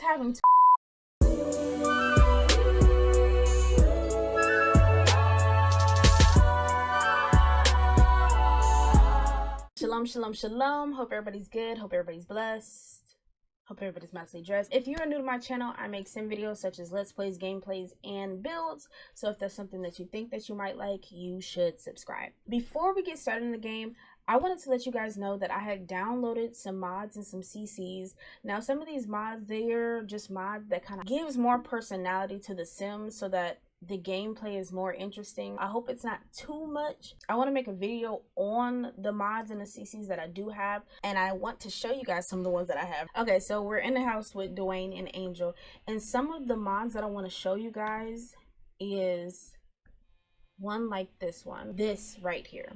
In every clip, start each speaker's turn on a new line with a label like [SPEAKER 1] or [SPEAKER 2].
[SPEAKER 1] having Shalom, shalom, shalom. Hope everybody's good. Hope everybody's blessed. Hope everybody's nicely dressed. If you are new to my channel, I make sim videos such as let's plays, gameplays, and builds. So if that's something that you think that you might like, you should subscribe. Before we get started in the game, I wanted to let you guys know that I had downloaded some mods and some CCs. Now, some of these mods, they're just mods that kind of gives more personality to the Sims so that the gameplay is more interesting. I hope it's not too much. I want to make a video on the mods and the CCs that I do have, and I want to show you guys some of the ones that I have. Okay, so we're in the house with Duane and Angel, and some of the mods that I want to show you guys is one like this one. This right here.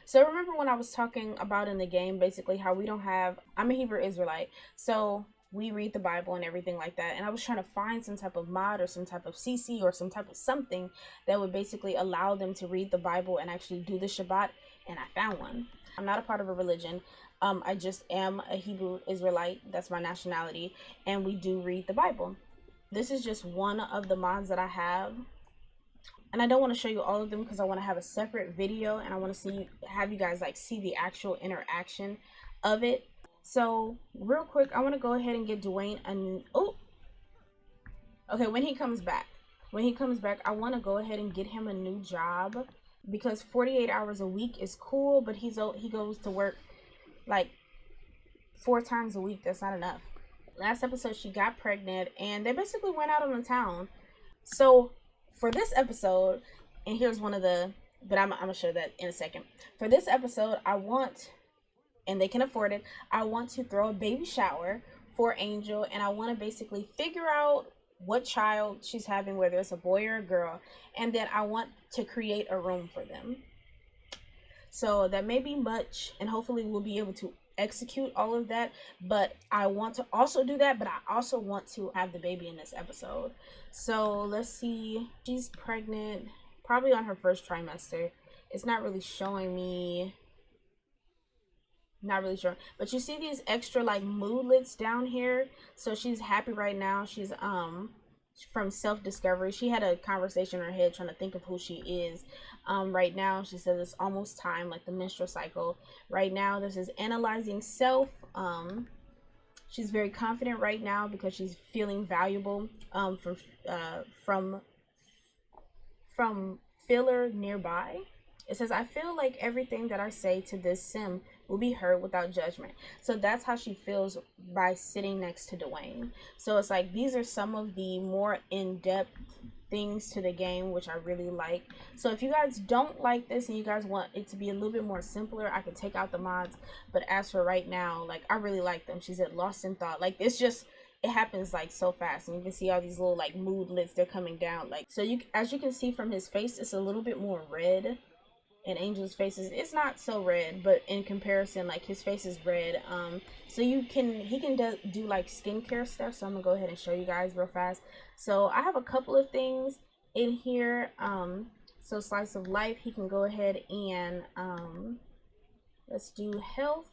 [SPEAKER 1] So remember when I was talking about in the game, basically how we don't have, I'm a Hebrew Israelite, so we read the Bible and everything like that. And I was trying to find some type of mod or some type of CC or some type of something that would basically allow them to read the Bible and actually do the Shabbat. And I found one. I'm not a part of a religion. I just am a Hebrew Israelite. That's my nationality. And we do read the Bible. This is just one of the mods that I have. And I don't want to show you all of them because I want to have a separate video and I want to have you guys like see the actual interaction of it. So real quick, I want to go ahead and get Duane when he comes back, I want to go ahead and get him a new job because 48 hours a week is cool, but he goes to work like 4 times a week. That's not enough. Last episode, she got pregnant and they basically went out on the town. So for this episode, and here's one of the, but I'm gonna show that in a second. For this episode, I want, and they can afford it, I want to throw a baby shower for Angel, and I want to basically figure out what child she's having, whether it's a boy or a girl, and then I want to create a room for them. So that may be much, and hopefully we'll be able to execute all of that, but I want to also do that, but I also want to have the baby in this episode. So let's see, she's pregnant, probably on her first trimester. It's not really showing me, not really sure, but you see these extra like moodlets down here. So she's happy right now. She's from self-discovery. She had a conversation in her head trying to think of who she is. Right now she says it's almost time, like the menstrual cycle. Right now this is analyzing self. She's very confident right now because she's feeling valuable from filler nearby. It says, I feel like everything that I say to this sim will be heard without judgment. So that's how she feels by sitting next to Duane. So it's like, these are some of the more in-depth things to the game, which I really like. So if you guys don't like this and you guys want it to be a little bit more simpler, I could take out the mods. But as for right now, like, I really like them. She said lost in thought. Like, it's just, it happens like so fast, and you can see all these little like moodlets, they're coming down. Like, so as you can see from his face, it's a little bit more red. And Angel's face it's not so red, but in comparison, like his face is red. So he can do like skincare stuff. So I'm gonna go ahead and show you guys real fast. So I have a couple of things in here. So slice of life, he can go ahead and let's do health.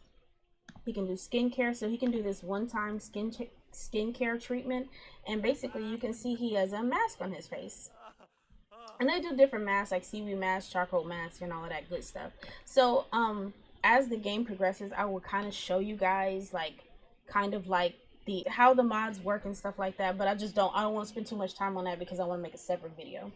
[SPEAKER 1] He can do skincare, so he can do this one-time skincare treatment, and basically you can see he has a mask on his face. And they do different masks, like seaweed mask, charcoal mask, and all of that good stuff. So as the game progresses, I will kind of show you guys like kind of like how the mods work and stuff like that. But I don't want to spend too much time on that because I want to make a separate video.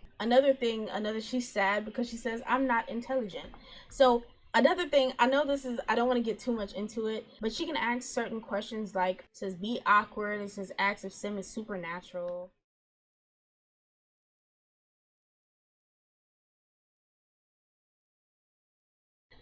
[SPEAKER 1] She's sad because she says I'm not intelligent. So another thing, I know I don't want to get too much into it, but she can ask certain questions, like it says be awkward, it says ask if sim is supernatural.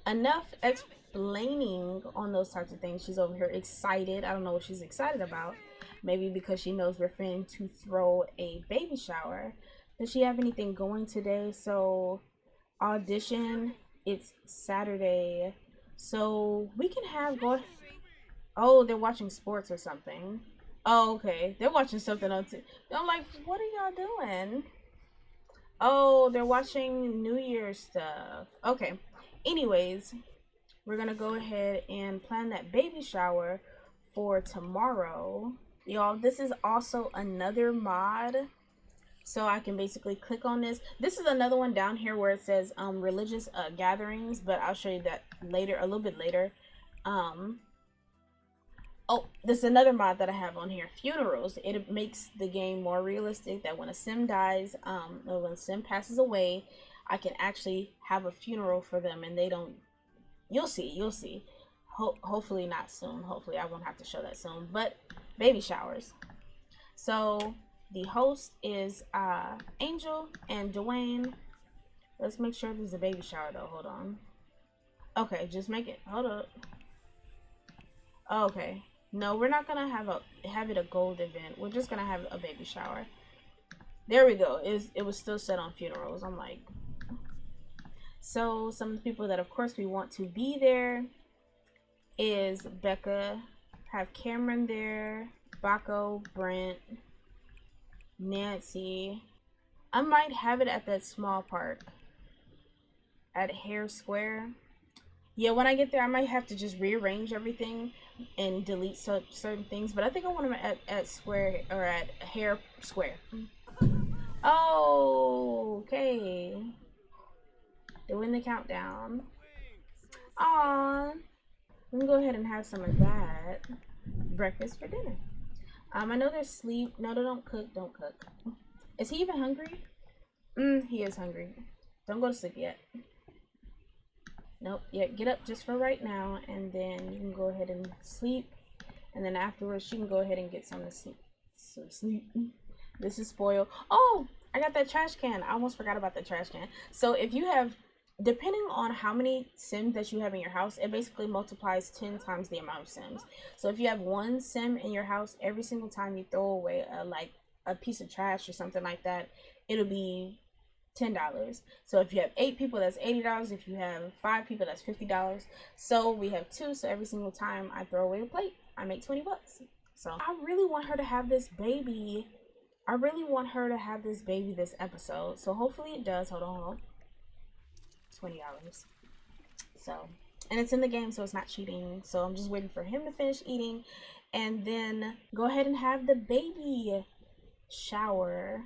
[SPEAKER 1] Enough explaining on those types of things. She's over here excited. I don't know what she's excited about. Maybe because she knows we're finna to throw a baby shower. Does she have anything going today? So audition, it's Saturday, so we can have oh, they're watching sports or something. Oh, okay, they're watching something on I'm like, what are y'all doing? Oh, they're watching New Year's stuff. Okay. Anyways, we're gonna go ahead and plan that baby shower for tomorrow. Y'all, this is also another mod. So I can basically click on this. This is another one down here where it says religious gatherings, but I'll show you that later, a little bit later. Oh, this is another mod that I have on here, funerals. It makes the game more realistic that when a sim dies, or when a sim passes away, I can actually have a funeral for them and they don't, you'll see. Hopefully not soon. Hopefully I won't have to show that soon, but baby showers. So the host is Angel and Duane. Let's make sure there's a baby shower though. Hold on. Okay, just make it. Hold up. Okay. No, we're not gonna have it a gold event. We're just gonna have a baby shower. There we go. It was still set on funerals. I'm like, so some of the people that of course we want to be there is Becca, have Cameron there, Baco, Brent, Nancy. I might have it at that small park at Hare Square. Yeah, when I get there, I might have to just rearrange everything and delete certain things. But I think I want them at Square or at Hare Square. Oh, okay. Doing the countdown. Aw. We can go ahead and have some of that. Breakfast for dinner. I know there's sleep. No, don't cook. Don't cook. Is he even hungry? He is hungry. Don't go to sleep yet. Nope. Yeah, get up just for right now, and then you can go ahead and sleep. And then afterwards, she can go ahead and get some sleep. Some sleep. This is spoiled. Oh, I got that trash can. I almost forgot about the trash can. So if you have, depending on how many Sims that you have in your house, it basically multiplies 10 times the amount of Sims. So if you have one Sim in your house, every single time you throw away a piece of trash or something like that, it'll be $10. So if you have 8 people, that's $80. If you have 5 people, that's $50. So we have 2. So every single time I throw away a plate, I make $20. So I really want her to have this baby. I really want her to have this baby this episode. So hopefully it does. Hold on. $20. So, and it's in the game, so it's not cheating. So I'm just waiting for him to finish eating and then go ahead and have the baby shower.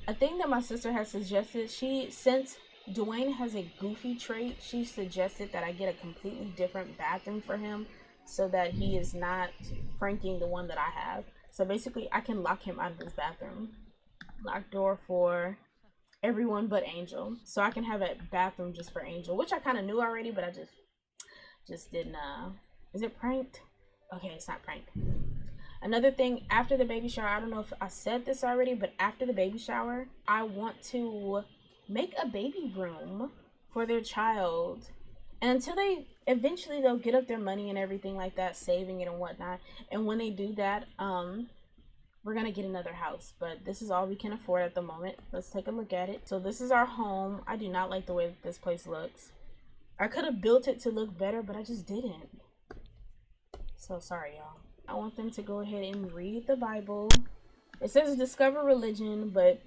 [SPEAKER 1] A thing that my sister has suggested, since Duane has a goofy trait, she suggested that I get a completely different bathroom for him so that he is not pranking the one that I have. So basically, I can lock him out of this bathroom. Lock door for everyone but Angel. So I can have a bathroom just for Angel, which I kind of knew already, but I just didn't, is it pranked? Okay, it's not pranked. Another thing, after the baby shower, I don't know if I said this already, but after the baby shower, I want to make a baby room for their child. And until eventually they'll get up their money and everything like that, saving it and whatnot. And when they do that, we're going to get another house. But this is all we can afford at the moment. Let's take a look at it. So this is our home. I do not like the way that this place looks. I could have built it to look better, but I just didn't. So sorry, y'all. I want them to go ahead and read the Bible. It says discover religion, but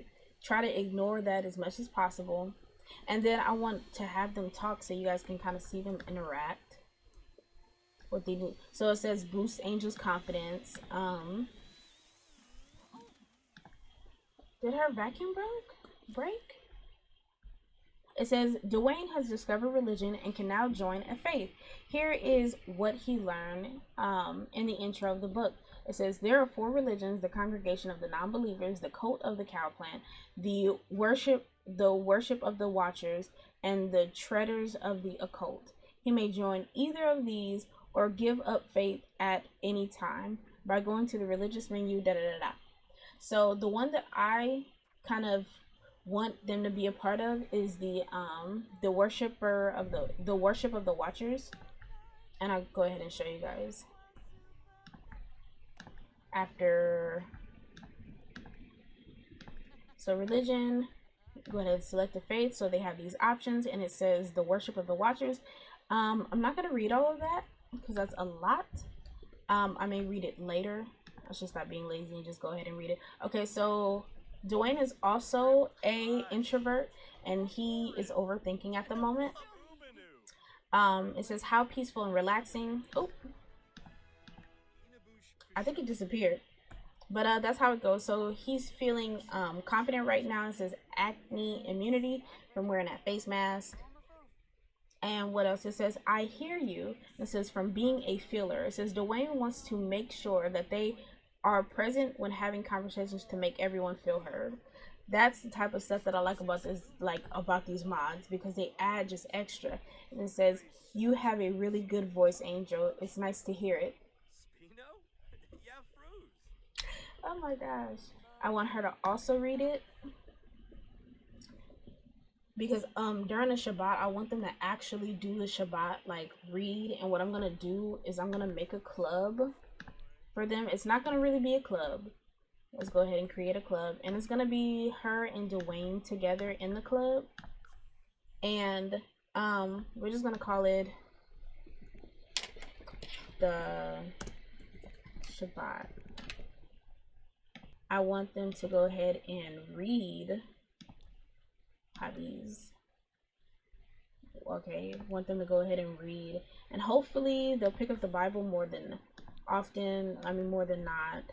[SPEAKER 1] try to ignore that as much as possible. And then I want to have them talk so you guys can kind of see them interact. What they do. So it says boost Angel's confidence. Did her vacuum break? It says Duane has discovered religion and can now join a faith. Here is what he learned in the intro of the book. It says there are 4 religions: the congregation of the non-believers, the cult of the cow plant, the worship of the watchers, and the treaders of the occult. He may join either of these or give up faith at any time by going to the religious menu. So the one that I kind of want them to be a part of is the worship of the watchers, and I'll go ahead and show you guys after. So religion, go ahead and select the faith. So they have these options, and it says the worship of the watchers. I'm not going to read all of that because that's a lot. I may read it later. I should stop being lazy and just go ahead and read it. Okay, so Duane is also a introvert, and he is overthinking at the moment. It says how peaceful and relaxing. Oh, I think it disappeared. But that's how it goes. So he's feeling confident right now. It says acne immunity from wearing that face mask. And what else? It says, I hear you. It says, from being a feeler. It says, Duane wants to make sure that they are present when having conversations to make everyone feel heard. That's the type of stuff that I like about this, like about these mods, because they add just extra. And it says, you have a really good voice, Angel. It's nice to hear it. Oh my gosh. I want her to also read it because during the Shabbat I want them to actually do the Shabbat, like read. And what I'm gonna do is I'm gonna make a club for them. It's not gonna really be a club. Let's go ahead and create a club, and it's gonna be her and Duane together in the club. And we're just gonna call it the Shabbat. I want them to go ahead and read hobbies. Okay, want them to go ahead and read, and hopefully they'll pick up the Bible more than often. I mean, more than not.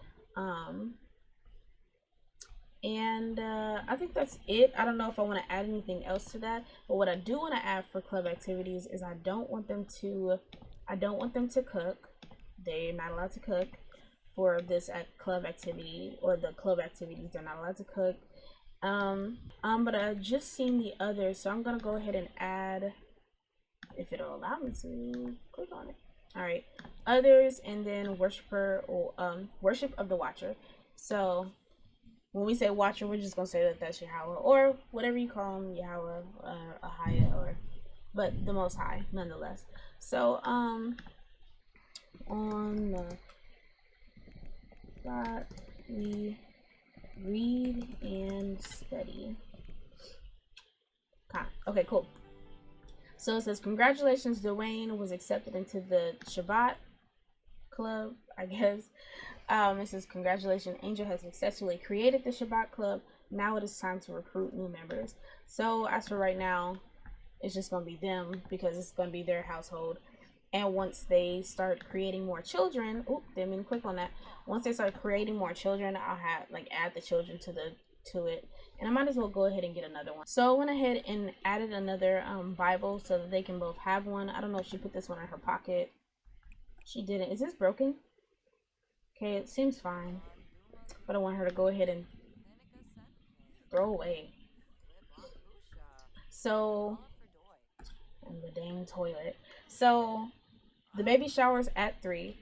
[SPEAKER 1] And I think that's it. I don't know if I want to add anything else to that, but what I do want to add for club activities is I don't want them to cook. They're not allowed to cook for this club activity, or the club activities. They're not allowed to cook. But I just seen the others, so I'm gonna go ahead and add, if it'll allow me to click on it. All right, others, and then worshiper, or worship of the Watcher. So when we say Watcher, we're just gonna say that that's Yahweh, or whatever you call him, Yahweh, Ahaya, or but the Most High, nonetheless. So on the spot we read and study. Okay, cool. So it says, congratulations, Duane was accepted into the Shabbat club, I guess. It says, congratulations, Angel has successfully created the Shabbat club. Now it is time to recruit new members. So as for right now, it's just going to be them, because it's going to be their household. And once they start creating more children, didn't mean to click on that. Once they start creating more children, I'll have add the children to it, and I might as well go ahead and get another one. So I went ahead and added another Bible so that they can both have one. I don't know if she put this one in her pocket. She didn't. Is this broken? Okay, it seems fine, but I want her to go ahead and throw away. So, and the dang toilet. So the baby shower's at 3,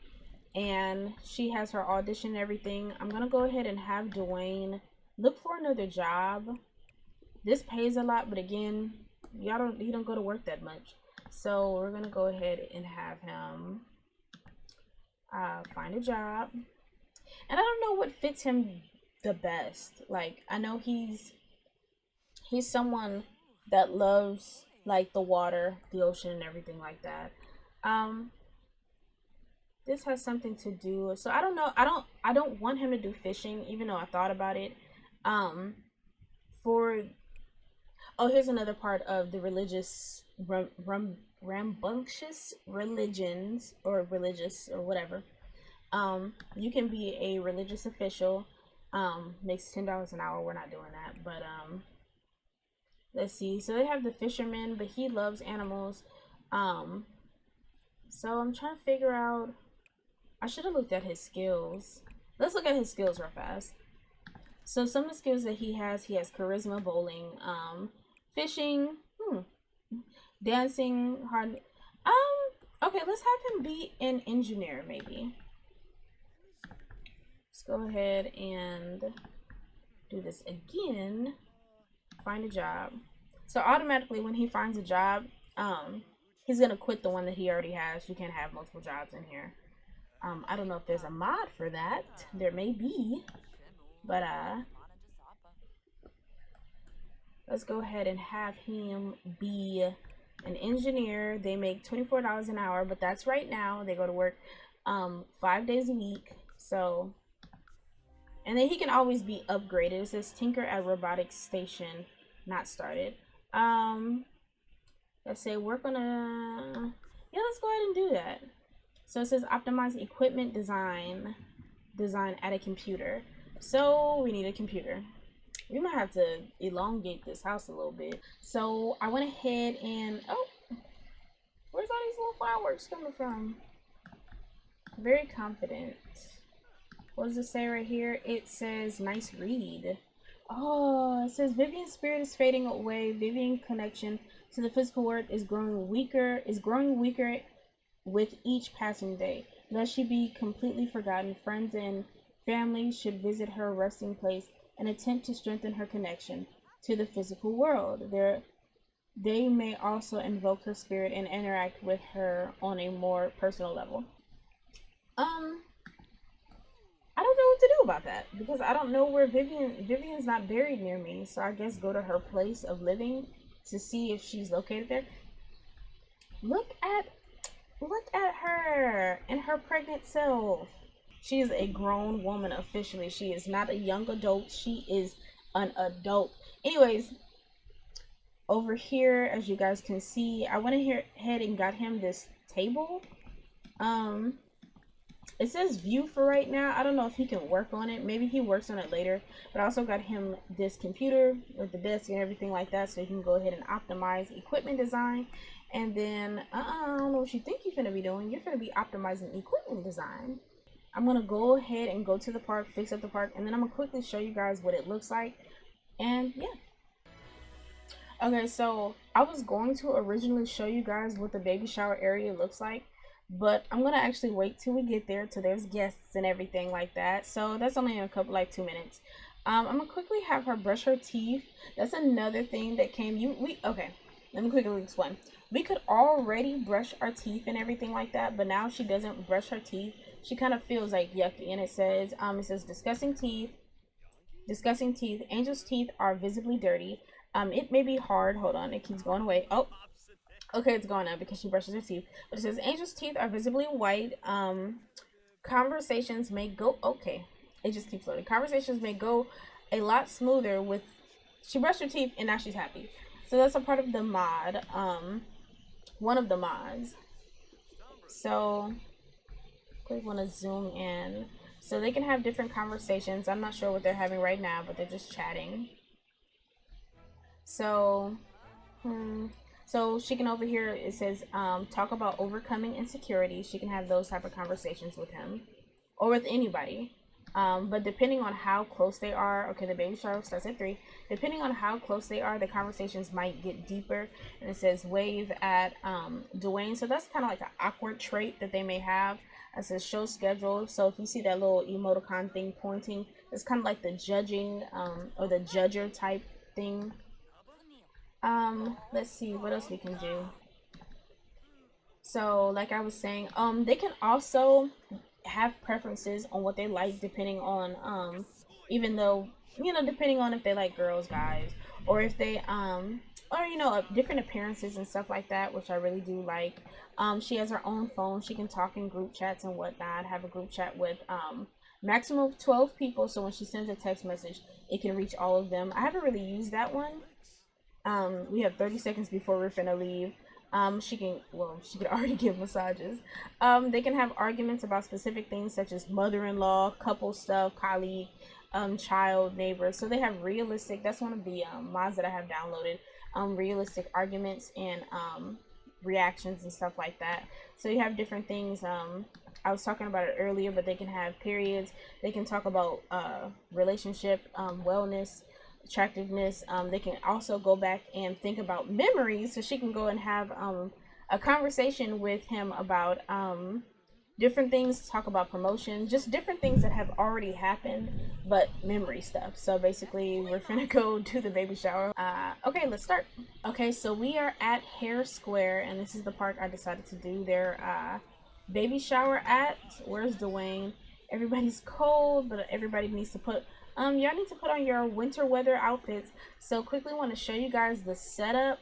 [SPEAKER 1] and she has her audition and everything. I'm gonna go ahead and have Duane look for another job. This pays a lot, but again, he don't go to work that much. So we're gonna go ahead and have him find a job. And I don't know what fits him the best. Like, I know he's someone that loves like the water, the ocean, and everything like that. This has something to do, so I don't know. I don't want him to do fishing, even though I thought about it. Here's another part of the religious rambunctious religions, or religious, or whatever. You can be a religious official. Makes $10 an hour. We're not doing that, but let's see. So they have the fisherman, but he loves animals. So I'm trying to figure out. I should have looked at his skills. Let's look at his skills real fast. So some of the skills that he has charisma, bowling, fishing, dancing, hard. Okay, let's have him be an engineer, maybe. Let's go ahead and do this again. Find a job. So automatically when he finds a job, he's gonna quit the one that he already has. You can't have multiple jobs in here. I don't know if there's a mod for that. There may be, but let's go ahead and have him be an engineer. They make $24 an hour, but that's right now. They go to work 5 days a week. So, and then he can always be upgraded. It says tinker at robotics station, not started. Let's say work on let's go ahead and do that. So it says optimize equipment design. design at a computer. So we need a computer. We might have to elongate this house a little bit. So I went ahead and, oh, where's all these little fireworks coming from? Very confident. What does it say right here? It says nice read. Oh, it says Vivian's spirit is fading away. Vivian's connection to the physical world is growing weaker. With each passing day. Lest she be completely forgotten, friends and family should visit her resting place and attempt to strengthen her connection to the physical world. They may also invoke her spirit and interact with her on a more personal level. I don't know what to do about that because I don't know where Vivian's not buried near me, so I guess go to her place of living to see if she's located there. Look at her and her pregnant self. She is a grown woman officially. She is not a young adult. She is an adult. Anyways, over here, as you guys can see, I went ahead and got him this table. It says view for right now. I don't know if he can work on it. Maybe he works on it later. But I also got him this computer with the desk and everything like that, so he can go ahead and optimize equipment design. And then, I don't know what you think you're going to be doing. You're going to be optimizing equipment design. I'm going to go ahead and go to the park, fix up the park, and then I'm going to quickly show you guys what it looks like. And yeah. Okay, so I was going to originally show you guys what the baby shower area looks like, but I'm going to actually wait till we get there, till there's guests and everything like that. So that's only in a couple, like 2 minutes. I'm going to quickly have her brush her teeth. That's another thing that came, okay, let me quickly explain. We could already brush our teeth and everything like that, but now she doesn't brush her teeth. She kind of feels like yucky, and it says disgusting teeth. Angel's teeth are visibly dirty. It may be hard. Hold on, it keeps going away. Oh, okay, it's going up because she brushes her teeth. But it says Angel's teeth are visibly white. Conversations may go okay. It just keeps loading. Conversations may go a lot smoother with. She brushed her teeth and now she's happy. So that's a part of the mod. One of the mods. So we want to zoom in so they can have different conversations. I'm not sure what they're having right now, but they're just chatting. So so she can, over here it says talk about overcoming insecurity. She can have those type of conversations with him or with anybody. But depending on how close they are, okay, the baby shower starts at 3. Depending on how close they are, the conversations might get deeper. And it says wave at Duane. So that's kind of like an awkward trait that they may have. It says show schedule. So if you see that little emoticon thing pointing, it's kind of like the judging or the judger type thing. Let's see what else we can do. So like I was saying, they can also have preferences on what they like depending on even though, you know, depending on if they like girls, guys, or if they or you know, different appearances and stuff like that, which I really do like. She has her own phone. She can talk in group chats and whatnot. Have a group chat with maximum of 12 people, so when she sends a text message it can reach all of them. I haven't really used that one. We have 30 seconds before we're finna leave. She could already give massages. They can have arguments about specific things such as mother-in-law, couple stuff, colleague, child, neighbor. So they have realistic, that's one of the mods that I have downloaded, realistic arguments and reactions and stuff like that. So you have different things. I was talking about it earlier, but they can have periods. They can talk about relationship, wellness, attractiveness. They can also go back and think about memories, so she can go and have a conversation with him about different things, talk about promotion, just different things that have already happened, but memory stuff. So basically we're finna go do the baby shower. Okay, let's start. Okay, so we are at Hair Square, and this is the park I decided to do their baby shower at. Where's Duane? Everybody's cold, but everybody needs to put y'all need to put on your winter weather outfits. So quickly want to show you guys the setup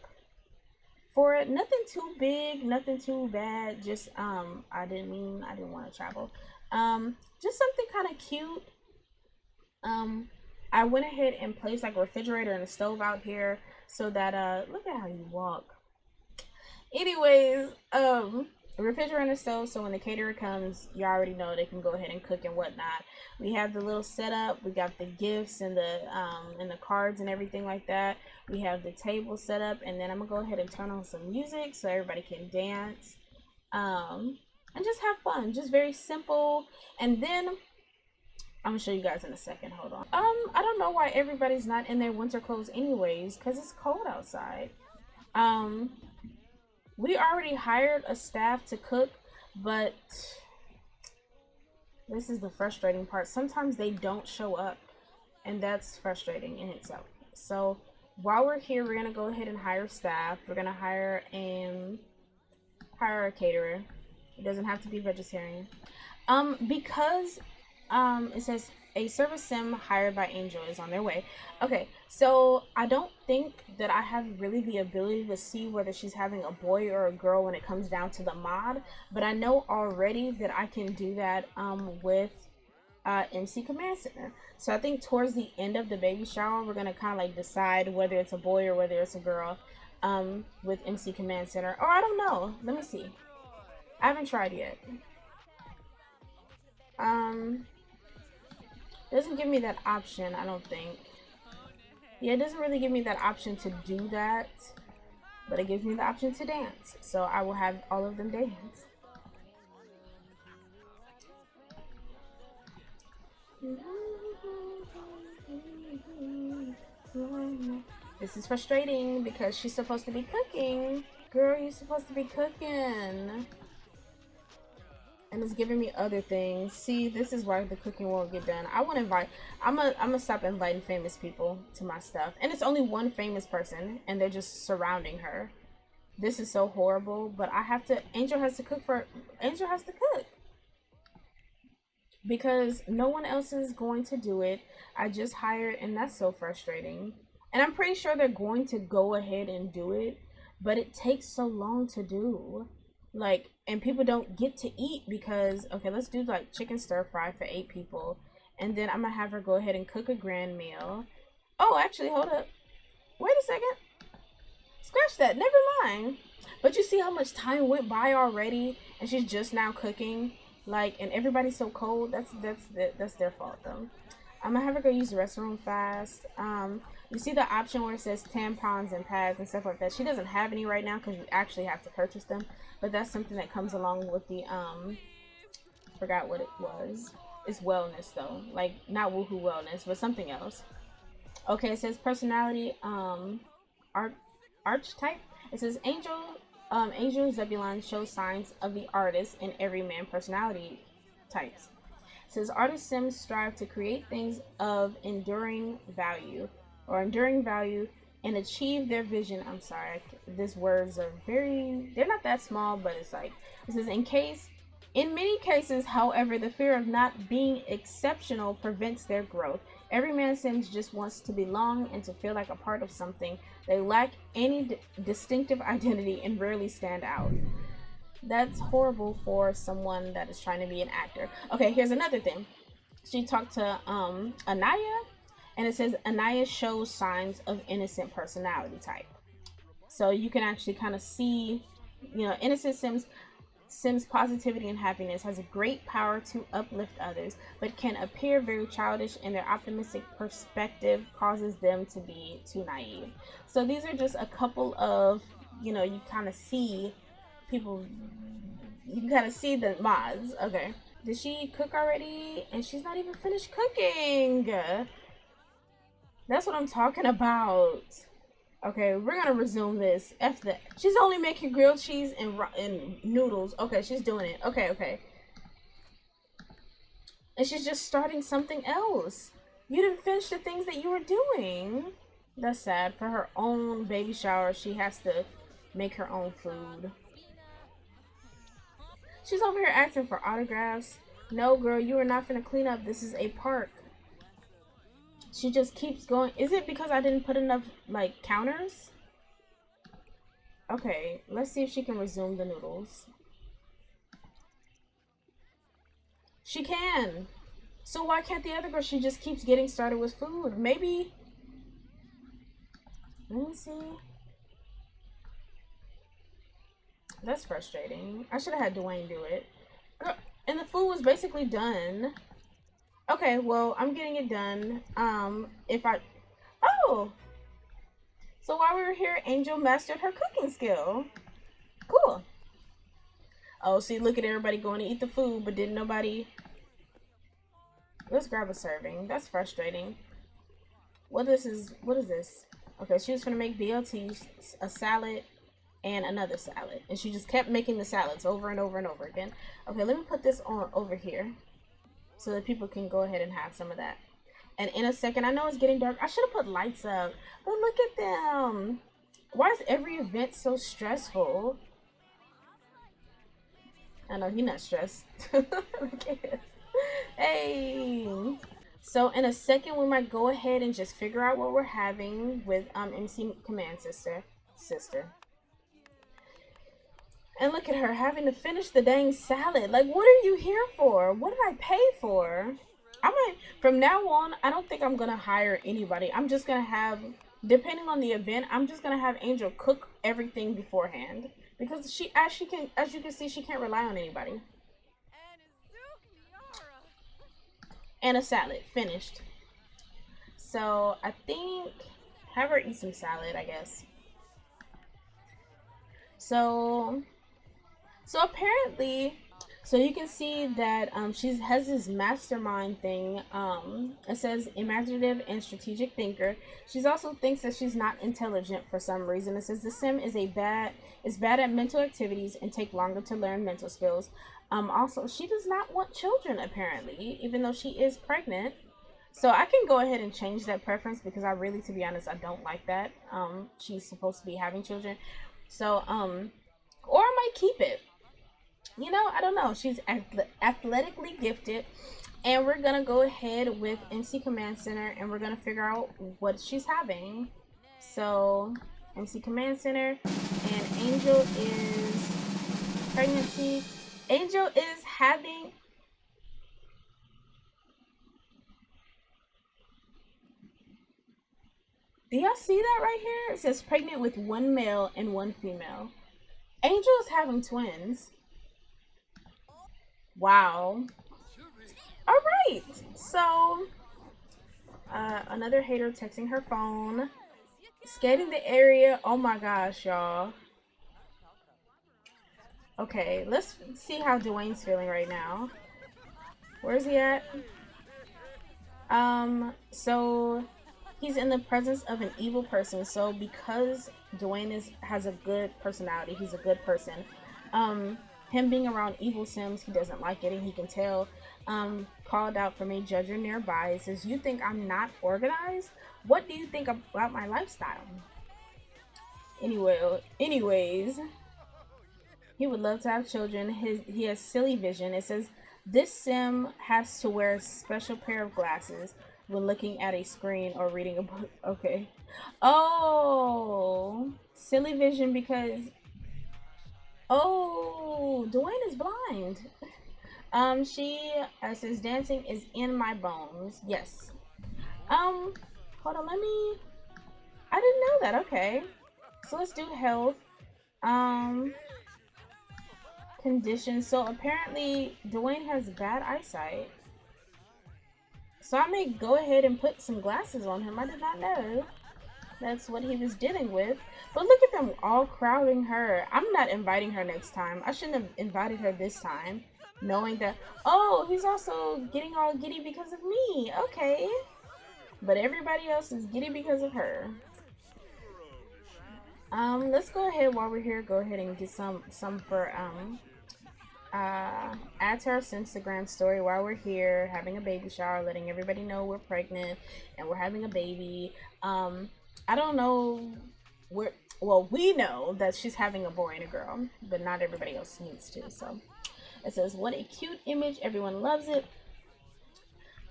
[SPEAKER 1] for it. Nothing too big, nothing too bad. Just I didn't want to travel. Just something kind of cute. I went ahead and placed like a refrigerator and a stove out here so that look at how you walk. Anyways, refrigerator stove, so when the caterer comes, you already know they can go ahead and cook and whatnot. We have the little setup. We got the gifts and the cards and everything like that. We have the table set up, and then I'm gonna go ahead and turn on some music so everybody can dance, and just have fun. Just very simple. And then I'm gonna show you guys in a second. Hold on. I don't know why everybody's not in their winter clothes anyways, because it's cold outside. We already hired a staff to cook, but this is the frustrating part. Sometimes they don't show up, and that's frustrating in itself. So while we're here, we're gonna go ahead and hire staff. We're gonna hire a caterer. It doesn't have to be vegetarian. Because it says a service sim hired by Angel is on their way. Okay, so I don't think that I have really the ability to see whether she's having a boy or a girl when it comes down to the mod, but I know already that I can do that with MC Command Center. So I think towards the end of the baby shower, we're gonna kind of like decide whether it's a boy or whether it's a girl with MC Command Center. Or I don't know. Let me see. I haven't tried yet. Doesn't give me that option, I don't think. Yeah, it doesn't really give me that option to do that, but it gives me the option to dance. So I will have all of them dance. This is frustrating because she's supposed to be cooking. Girl, you're supposed to be cooking. And it's giving me other things. See, this is why the cooking won't get done. I'm gonna stop inviting famous people to my stuff. And it's only one famous person, and they're just surrounding her. This is so horrible, but Angel has to cook. Because no one else is going to do it. I just hired, and that's so frustrating. And I'm pretty sure they're going to go ahead and do it, but it takes so long to do. Like, and people don't get to eat because, okay, let's do like chicken stir fry for 8 people, and then I'm gonna have her go ahead and cook a grand meal. Oh, actually, hold up, wait a second, scratch that, never mind. But you see how much time went by already, and she's just now cooking, like, and everybody's so cold. That's their fault though. I'm gonna have her go use the restroom fast. You see the option where it says tampons and pads and stuff like that. She doesn't have any right now because you actually have to purchase them. But that's something that comes along with the, forgot what it was. It's wellness though. Like, not woohoo wellness, but something else. Okay, it says personality, archetype. It says Angel Zebulon shows signs of the artist in every man personality types. It says artist sims strive to create things of enduring value and achieve their vision. I'm sorry, these words are they're not that small, but it's like, it says in many cases, however, the fear of not being exceptional prevents their growth. Every man sims just wants to belong and to feel like a part of something. They lack any distinctive identity and rarely stand out. That's horrible for someone that is trying to be an actor. Okay, here's another thing. She talked to Anaya, and it says Anaya shows signs of innocent personality type. So you can actually kind of see, innocent Sims positivity and happiness has a great power to uplift others, but can appear very childish, and their optimistic perspective causes them to be too naive. So these are just a couple of, you kind of see people, you can kind of see the mods. Okay. Did she cook already? And she's not even finished cooking. That's what I'm talking about. Okay, we're gonna resume this. F that. She's only making grilled cheese and noodles. Okay, she's doing it. Okay. And she's just starting something else. You didn't finish the things that you were doing. That's sad. For her own baby shower, she has to make her own food. She's over here asking for autographs. No, girl, you are not gonna clean up. This is a park. She just keeps going. Is it because I didn't put enough, like, counters? Okay, let's see if she can resume the noodles. She can. So why can't the other girl? She just keeps getting started with food. Maybe. Let me see. That's frustrating. I should have had Duane do it. Girl, and the food was basically done. Okay, well, I'm getting it done. If I... Oh! So while we were here, Angel mastered her cooking skill. Cool. Oh, see, look at everybody going to eat the food, but didn't nobody... Let's grab a serving. That's frustrating. What is this? Okay, she was gonna make BLT, a salad, and another salad. And she just kept making the salads over and over and over again. Okay, let me put this on over here so that people can go ahead and have some of that. And in a second, I know it's getting dark. I should have put lights up, but look at them. Why is every event so stressful? I know he's not stressed. Hey. So in a second, we might go ahead and just figure out what we're having with MC Command Sister. And look at her having to finish the dang salad. Like, what are you here for? What did I pay for? I might, from now on, I don't think I'm gonna hire anybody. I'm just gonna have, depending on the event, I'm just gonna have Angel cook everything beforehand, because as you can see, she can't rely on anybody. And a salad finished. So I think have her eat some salad, I guess. So apparently, so you can see that she has this mastermind thing. It says imaginative and strategic thinker. She also thinks that she's not intelligent for some reason. It says the sim is bad at mental activities and take longer to learn mental skills. Also, she does not want children, apparently, even though she is pregnant. So I can go ahead and change that preference, because I really, to be honest, I don't like that. She's supposed to be having children. So, or I might keep it. You know, I don't know. She's athletically gifted. And we're going to go ahead with MC Command Center, and we're going to figure out what she's having. So, MC Command Center, and Angel is pregnancy. Angel is having... Do y'all see that right here? It says pregnant with 1 male and 1 female. Angel is having twins. Wow. Alright. So, another hater texting her phone. Skating the area. Oh my gosh, y'all. Okay, let's see how Duane's feeling right now. Where's he at? So he's in the presence of an evil person. So because Duane has a good personality, he's a good person. Him being around evil sims, he doesn't like it, and he can tell. Called out from a judge nearby. It says, "You think I'm not organized? What do you think about my lifestyle?" Anyways. He would love to have children. He has silly vision. It says this sim has to wear a special pair of glasses when looking at a screen or reading a book. Okay. Oh, silly vision because Duane is blind. She says dancing is in my bones. Yes. Hold on. I didn't know that. Okay. So let's do health. Conditions. So apparently Duane has bad eyesight. So I may go ahead and put some glasses on him. I did not know that's what he was dealing with. But look at them all crowding her. I'm not inviting her next time. I shouldn't have invited her this time, knowing that, oh, he's also getting all giddy because of me. Okay. But everybody else is giddy because of her. Let's go ahead while we're here. Go ahead and get some for add to our Instagram story while we're here, having a baby shower, letting everybody know we're pregnant and we're having a baby. I don't know where. Well, we know that she's having a boy and a girl, but not everybody else needs to. So it says, "What a cute image! Everyone loves it."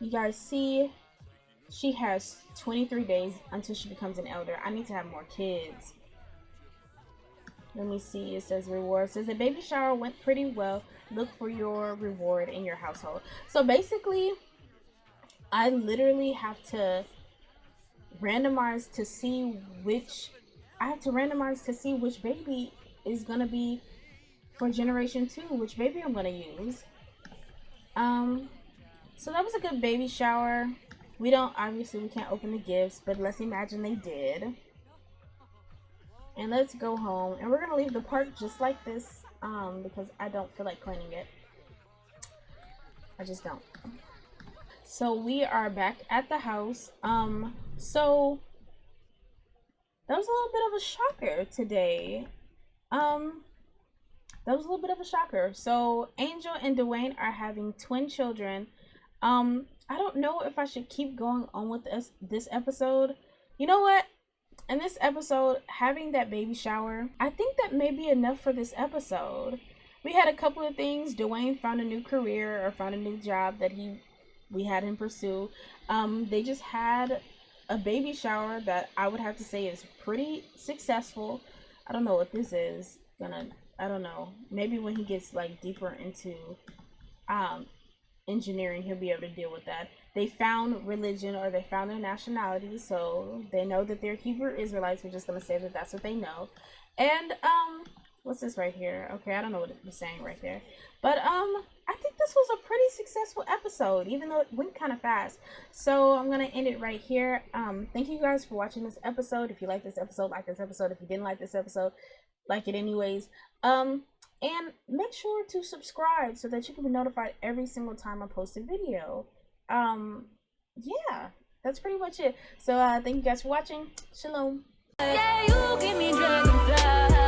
[SPEAKER 1] You guys see, she has 23 days until she becomes an elder. I need to have more kids. Let me see. It says reward. It says the baby shower went pretty well. Look for your reward in your household. So basically, I literally have to randomize to see which. I have to randomize to see which baby is gonna be for generation 2, which maybe I'm gonna use. So that was a good baby shower. We can't open the gifts, but let's imagine they did. And let's go home. And we're gonna leave the park just like this, because I don't feel like cleaning it. I just don't. So we are back at the house. So that was a little bit of a shocker today. That was a little bit of a shocker. So Angel and Duane are having twin children. I don't know if I should keep going on with this episode. You know what? In this episode, having that baby shower, I think that may be enough for this episode. We had a couple of things. Duane found a new career or found a new job that we had him pursue. They just had a baby shower that I would have to say is pretty successful. I don't know what this is I don't know. Maybe when he gets like deeper into engineering, he'll be able to deal with that. They found religion, or they found their nationality, so they know that they're Hebrew Israelites. We're just gonna say that that's what they know. And what's this right here? Okay, I don't know what it's saying right there, but I think this was a pretty successful episode, even though it went kind of fast. So I'm gonna end it right here. Thank you guys for watching this episode. If you like this episode, like this episode. If you didn't like this episode, like it anyways. And make sure to subscribe so that you can be notified every single time I post a video. Yeah, that's pretty much it. So thank you guys for watching. Shalom. Yeah, you give me dragonfly.